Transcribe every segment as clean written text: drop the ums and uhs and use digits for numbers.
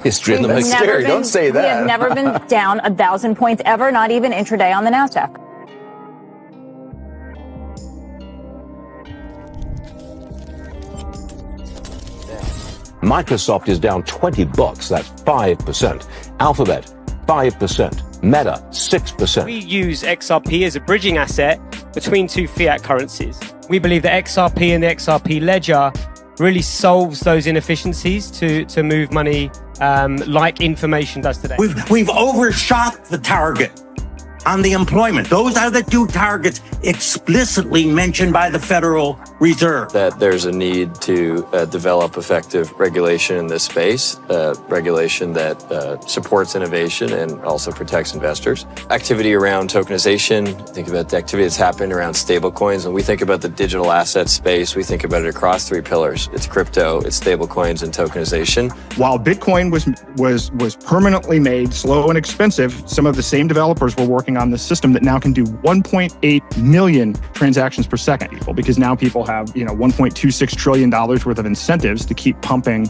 history in the mix. Don't say that. We have never been down 1,000 points ever, not even intraday on the NASDAQ. Microsoft is down $20. That's 5%. Alphabet, 5%. Meta, 6%. We use XRP as a bridging asset between two fiat currencies. We believe that XRP and the XRP ledger really solves those inefficiencies to move money like information does today. We've overshot the target on the employment. Those are the two targets explicitly mentioned by the Federal Reserve. That there's a need to develop effective regulation in this space, regulation that supports innovation and also protects investors. Activity around tokenization, think about the activity that's happening around stablecoins. When we think about the digital asset space, we think about it across three pillars. It's crypto, it's stablecoins, and tokenization. While Bitcoin was permanently made slow and expensive, some of the same developers were working on this system that now can do 1.8 million transactions per second, because now people have, $1.26 trillion worth of incentives to keep pumping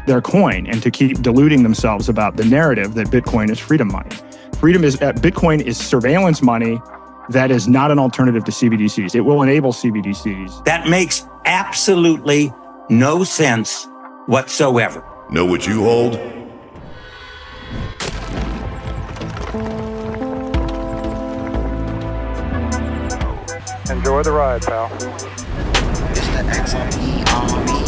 their coin and to keep deluding themselves about the narrative that Bitcoin is freedom money. Bitcoin is surveillance money that is not an alternative to CBDCs. It will enable CBDCs. That makes absolutely no sense whatsoever. Know what you hold? Enjoy the ride, pal. It's the XRP Army.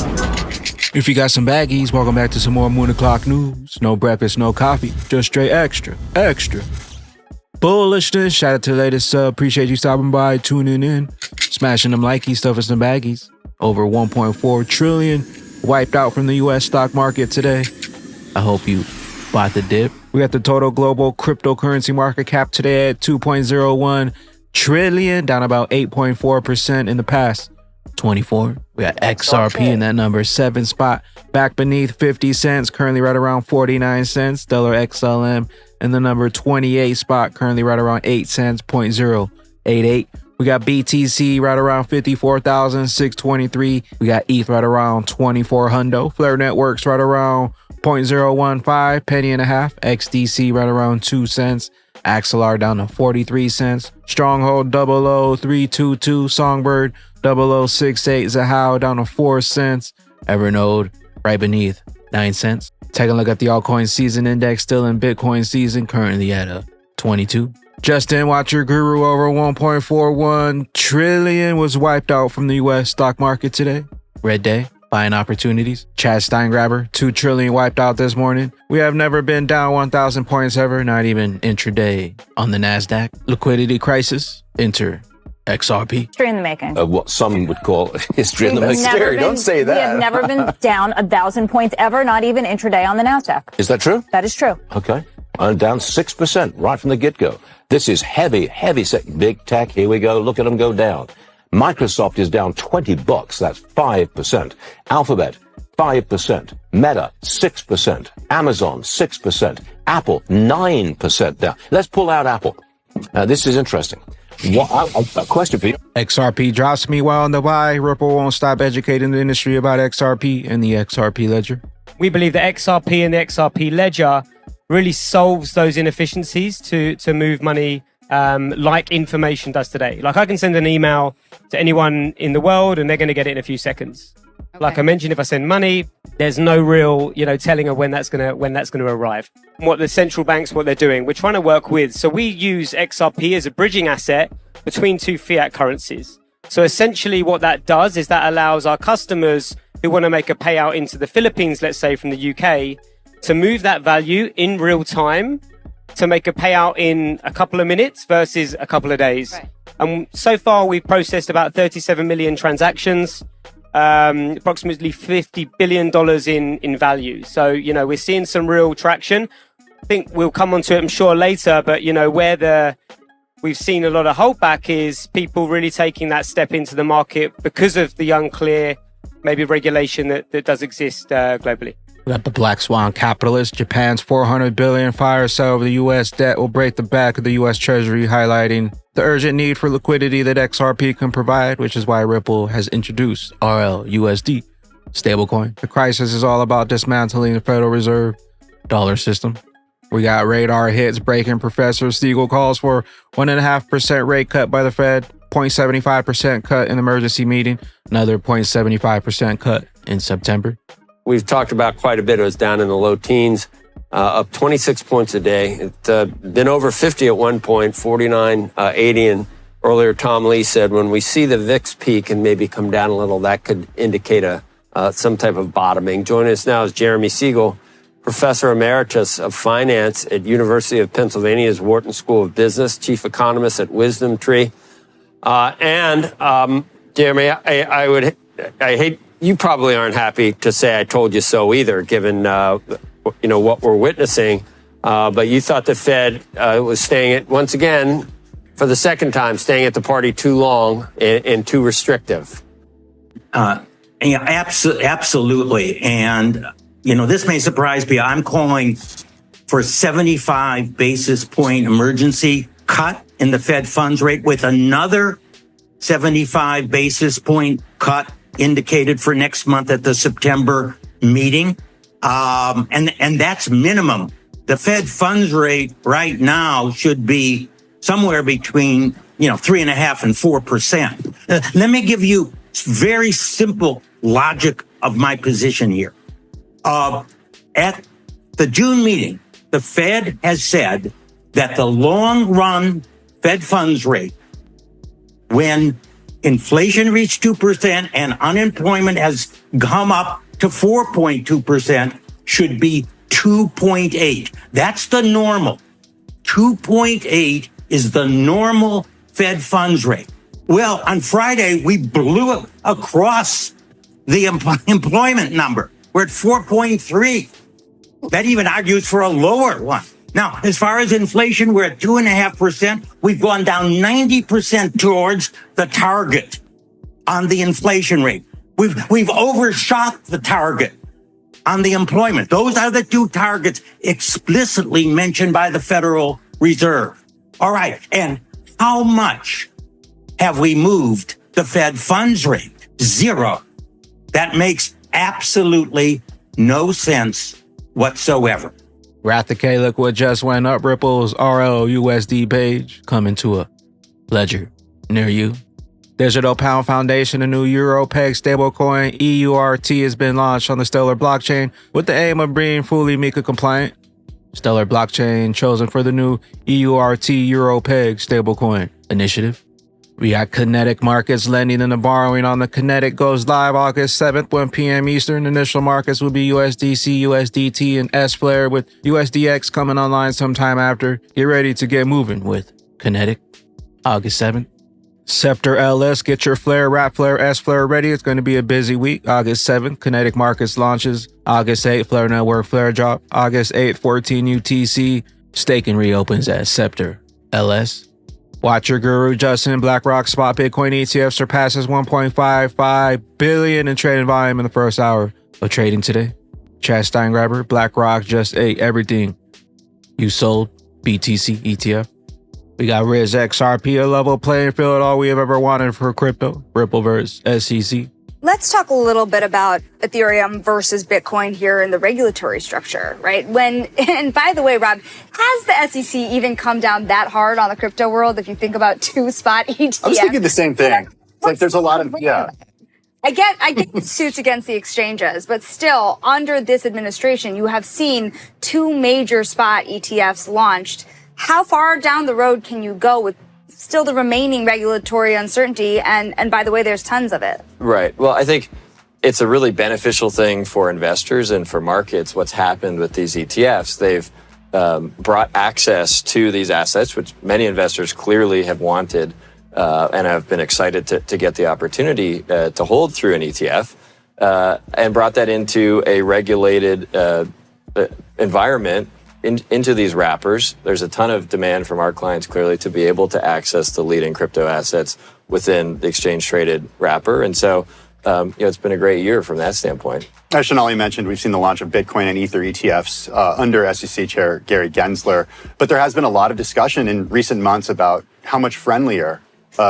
If you got some baggies, welcome back to some more Moon O'Clock news. No breakfast, no coffee, just straight extra. Bullishness. Shout out to the latest sub. Appreciate you stopping by, tuning in, smashing them likey, stuffing some baggies. Over 1.4 trillion wiped out from the U.S. stock market today. I hope you bought the dip. We got the total global cryptocurrency market cap today at 2.01 trillion, down about 8.4% in the past 24. We got XRP in that number, 7th spot, back beneath 50 cents, currently right around 49 cents. Stellar XLM in the number 28 spot, currently right around 8 cents, 0.088. We got BTC right around 54,623. We got ETH right around 2400. Flare Networks right around 0.015, penny and a half. XDC right around 2 cents. Axelar down to 43 cents. Stronghold 00322. Songbird 0068. Zahao down to 4 cents. Evernote right beneath 9 cents. Taking a look at the altcoin season index, still in Bitcoin season, currently at a 22. Justin Watcher Guru, over 1.41 trillion was wiped out from the U.S. stock market today. Red day. Buying opportunities. Chad Steingraber, 2 trillion wiped out this morning. We have never been down 1,000 points ever, not even intraday on the NASDAQ. Liquidity crisis. Enter XRP. History in the making. What some would call history in the mix. Don't say that. We have never been down 1,000 points ever, not even intraday on the NASDAQ. Is that true? That is true. Okay. I'm down 6% right from the get-go. This is heavy. Big tech. Here we go. Look at them go down. Microsoft is down $20. That's 5%. Alphabet, 5%. Meta, 6%. Amazon, 6%. Apple, 9% down. Let's pull out Apple. This is interesting. A question for you. XRP drops me while on the buy. Ripple won't stop educating the industry about XRP and the XRP ledger. We believe that XRP and the XRP ledger really solves those inefficiencies to move money like information does today. Like I can send an email to anyone in the world and they're going to get it in a few seconds. Okay. Like I mentioned, if I send money, there's no real, telling of when that's going to arrive. What the central banks, what they're doing, we're trying to work with. So we use XRP as a bridging asset between two fiat currencies. So essentially what that does is that allows our customers who want to make a payout into the Philippines, let's say from the UK, to move that value in real time to make a payout in a couple of minutes versus a couple of days. Right. And so far, we've processed about 37 million transactions, approximately $50 billion in value. So, we're seeing some real traction. I think we'll come onto it, I'm sure, later. But, where we've seen a lot of holdback is people really taking that step into the market because of the unclear, maybe regulation that does exist globally. We got the Black Swan capitalist. Japan's $400 billion fire sale of the U.S. debt will break the back of the U.S. Treasury, highlighting the urgent need for liquidity that XRP can provide, which is why Ripple has introduced RLUSD stablecoin. The crisis is all about dismantling the Federal Reserve dollar system. We got radar hits breaking. Professor Siegel calls for 1.5% rate cut by the Fed, 0.75% cut in emergency meeting, another 0.75% cut in September. We've talked about quite a bit. It was down in the low teens, up 26 points a day. It's been over 50 at one point, 49, 80. And earlier, Tom Lee said when we see the VIX peak and maybe come down a little, that could indicate some type of bottoming. Joining us now is Jeremy Siegel, Professor Emeritus of Finance at University of Pennsylvania's Wharton School of Business, Chief Economist at Wisdom Tree. Jeremy, I hate, you probably aren't happy to say I told you so either, given what we're witnessing. But you thought the Fed was staying at, once again, for the second time, staying at the party too long and too restrictive. Absolutely. And, this may surprise me. I'm calling for a 75 basis point emergency cut in the Fed funds rate with another 75 basis point cut indicated for next month at the September meeting. And that's minimum. The Fed funds rate right now should be somewhere between, 3.5% and 4%. Let me give you very simple logic of my position here. At the June meeting, the Fed has said that the long run Fed funds rate, when inflation reached 2% and unemployment has come up to 4.2%, should be 2.8. That's the normal. 2.8 is the normal Fed funds rate. Well, on Friday, we blew across the employment number. We're at 4.3. That even argues for a lower one. Now, as far as inflation, we're at 2.5%. We've gone down 90% towards the target on the inflation rate. We've overshot the target on the employment. Those are the two targets explicitly mentioned by the Federal Reserve. All right. And how much have we moved the Fed funds rate? Zero. That makes absolutely no sense whatsoever. Wrath Decay, look what just went up. Ripple's RLUSD page coming to a ledger near you. Digital Pound Foundation, a new Euro peg stablecoin EURT, has been launched on the Stellar blockchain with the aim of being fully MiCA compliant. Stellar blockchain chosen for the new EURT Euro peg stablecoin initiative. We got Kinetic Markets lending and the borrowing on the Kinetic goes live August 7th, 1 p.m. Eastern. Initial markets will be USDC, USDT, and S-Flare, with USDX coming online sometime after. Get ready to get moving with Kinetic. August 7th. Scepter LS, get your Flare, Wrap Flare, S-Flare ready. It's going to be a busy week. August 7th, Kinetic Markets launches. August 8th, Flare Network Flare drop. August 8th, 14 UTC. Staking reopens at Scepter LS. Watch your guru, Justin. BlackRock spot Bitcoin ETF surpasses 1.55 billion in trading volume in the first hour of trading today. Chad Steingraber, BlackRock just ate everything you sold. BTC ETF. We got Riz XRP, a level playing field, all we have ever wanted for crypto. Ripple versus SEC. Let's talk a little bit about Ethereum versus Bitcoin here in the regulatory structure, right? And by the way, Rob, has the SEC even come down that hard on the crypto world if you think about two spot ETFs? I was thinking the same thing. It's like there's a lot of, I get suits against the exchanges, but still, under this administration, you have seen two major spot ETFs launched. How far down the road can you go with still the remaining regulatory uncertainty? And by the way, there's tons of it. Right. Well, I think it's a really beneficial thing for investors and for markets. What's happened with these ETFs, they've brought access to these assets, which many investors clearly have wanted and have been excited to get the opportunity to hold through an ETF, and brought that into a regulated environment. Into these wrappers. There's a ton of demand from our clients clearly to be able to access the leading crypto assets within the exchange traded wrapper. And so, it's been a great year from that standpoint. As Sonali mentioned, we've seen the launch of Bitcoin and Ether ETFs under SEC Chair Gary Gensler. But there has been a lot of discussion in recent months about how much friendlier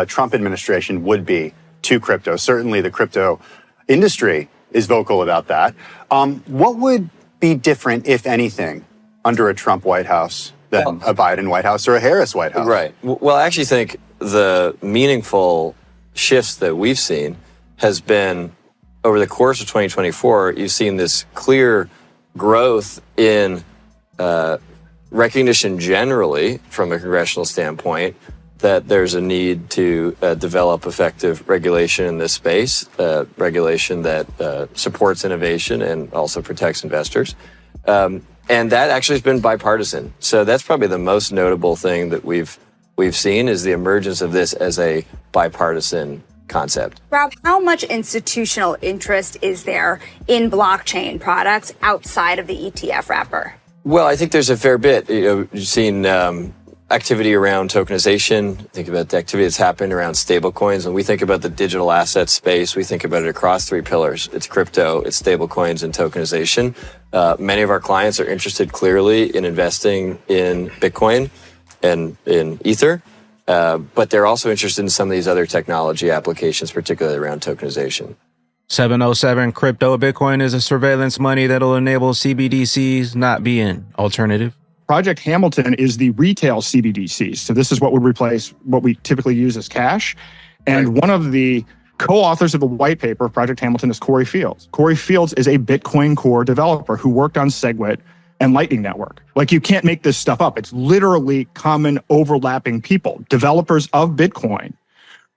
Trump administration would be to crypto. Certainly the crypto industry is vocal about that. What would be different, if anything, under a Trump White House than a Biden White House or a Harris White House. Right. Well, I actually think the meaningful shifts that we've seen has been over the course of 2024. You've seen this clear growth in recognition generally from a congressional standpoint that there's a need to develop effective regulation in this space, regulation that supports innovation and also protects investors. And that actually has been bipartisan. So that's probably the most notable thing that we've seen is the emergence of this as a bipartisan concept. Rob, how much institutional interest is there in blockchain products outside of the ETF wrapper? Well, I think there's a fair bit. You've seen activity around tokenization. Think about the activity that's happened around stablecoins. When we think about the digital asset space, we think about it across three pillars. It's crypto, it's stablecoins, and tokenization. Many of our clients are interested clearly in investing in Bitcoin and in Ether, but they're also interested in some of these other technology applications, particularly around tokenization. 707 crypto Bitcoin is a surveillance money that'll enable CBDCs not be an alternative. Project Hamilton is the retail CBDC. So this is what would replace what we typically use as cash. And one of the co-authors of the white paper, Project Hamilton, is Corey Fields. Corey Fields is a Bitcoin Core developer who worked on SegWit and Lightning Network. Like, you can't make this stuff up. It's literally common overlapping people, developers of Bitcoin.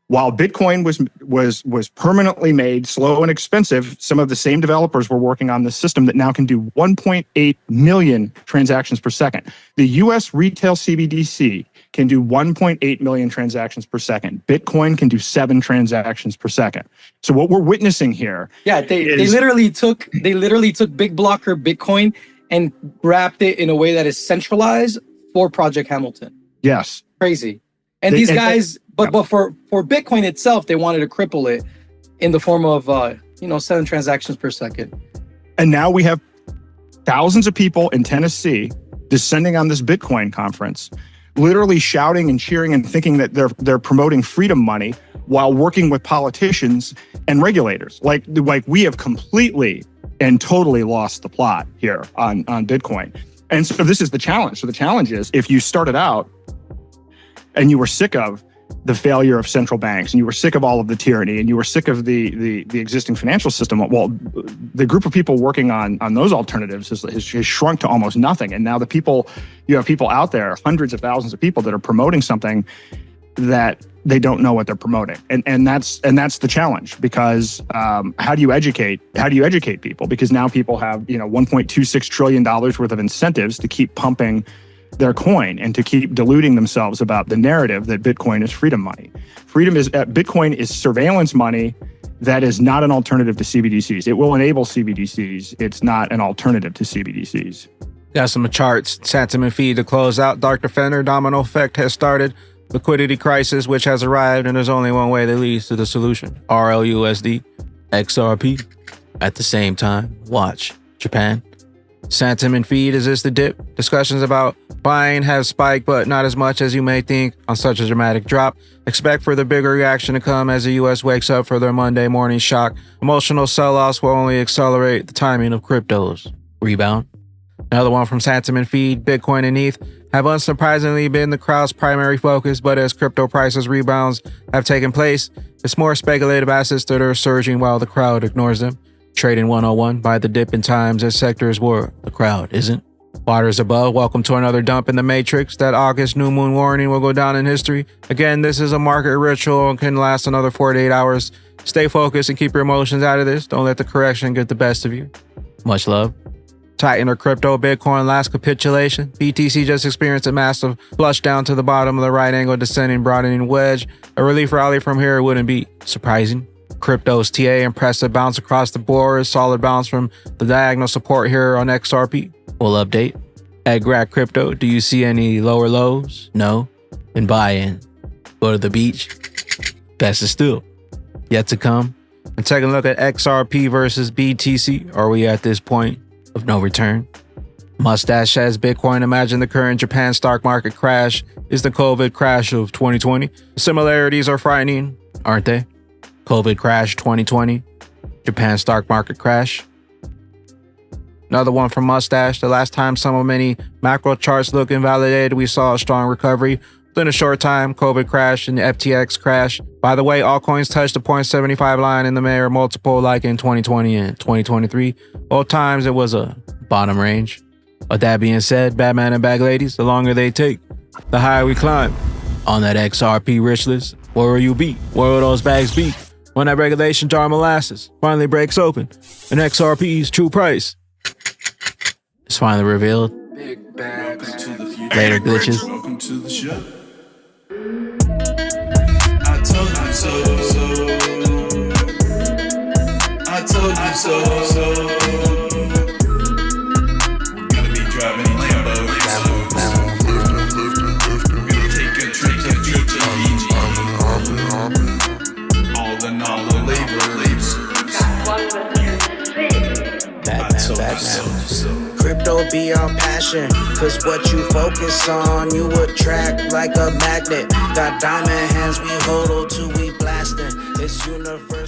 While Bitcoin was permanently made slow and expensive, some of the same developers were working on the system that now can do 1.8 million transactions per second. The US retail CBDC can do 1.8 million transactions per second. Bitcoin can do 7 transactions per second. So what we're witnessing here, they literally took big blocker Bitcoin and wrapped it in a way that is centralized for Project Hamilton. Yes. Crazy. And these guys, but for Bitcoin itself, they wanted to cripple it in the form of 7 transactions per second. And now we have thousands of people in Tennessee descending on this Bitcoin conference, literally shouting and cheering and thinking that they're promoting freedom money while working with politicians and regulators. Like we have completely and totally lost the plot here on Bitcoin. And so this is the challenge. So the challenge is, if you started out and you were sick of the failure of central banks, and you were sick of all of the tyranny, and you were sick of the existing financial system, well, the group of people working on those alternatives has shrunk to almost nothing. And now you have people out there, hundreds of thousands of people, that are promoting something that they don't know what they're promoting. And that's the challenge, because how do you educate people? Because now people have $1.26 trillion worth of incentives to keep pumping their coin and to keep deluding themselves about the narrative that Bitcoin is freedom money. Bitcoin is surveillance money that is not an alternative to CBDCs. It will enable CBDCs. It's not an alternative to CBDCs. Got some charts, sentiment feed to close out. Dr. Fender, domino effect has started. Liquidity crisis, which has arrived, and there's only one way that leads to the solution. RLUSD, XRP. At the same time, watch Japan. Sentiment feed, is this the dip? Discussions about buying have spiked, but not as much as you may think on such a dramatic drop. Expect for the bigger reaction to come as the U.S. wakes up for their Monday morning shock. Emotional sell-offs will only accelerate the timing of crypto's rebound. Another one from Sentiment feed, Bitcoin and ETH have unsurprisingly been the crowd's primary focus, but as crypto prices rebounds have taken place, it's more speculative assets that are surging while the crowd ignores them. Trading 101 by the dip in times as sectors where the crowd isn't. Waters above, welcome to another dump in the matrix. That August new moon warning will go down in history. Again, this is a market ritual and can last another 48 hours. Stay focused and keep your emotions out of this. Don't let the correction get the best of you. Much love. Titan or crypto, Bitcoin last capitulation. BTC just experienced a massive flush down to the bottom of the right angle descending broadening wedge. A relief rally from here wouldn't be surprising. Crypto's TA impressive bounce across the board. Solid bounce from the diagonal support here on XRP. We'll update. At Grad Crypto, do you see any lower lows? No? Then buy in. Go to the beach. Best is still yet to come. And taking a look at XRP versus BTC. Are we at this point of no return? Mustache says Bitcoin, imagine the current Japan stock market crash is the COVID crash of 2020. The similarities are frightening, aren't they? COVID crash 2020, Japan stock market crash. Another one from Mustache. The last time some of many macro charts looked invalidated, we saw a strong recovery. Within a short time, COVID crashed and the FTX crashed. By the way, all coins touched the 0.75 line in the Mayer multiple like in 2020 and 2023. Both times it was a bottom range. With that being said, Batman and Bag Ladies, the longer they take, the higher we climb. On that XRP rich list, where will you be? Where will those bags be? When that regulation jar molasses finally breaks open and XRP's true price is finally revealed. Later, glitches. Welcome to the show. I told you so. I told you so. We're gonna be driving Lambos. We're gonna take a trip to Fiji. All the labors. Crypto be our passion, cause what you focus on, you attract like a magnet. Got diamond hands, we hold till we blasting. It's universal.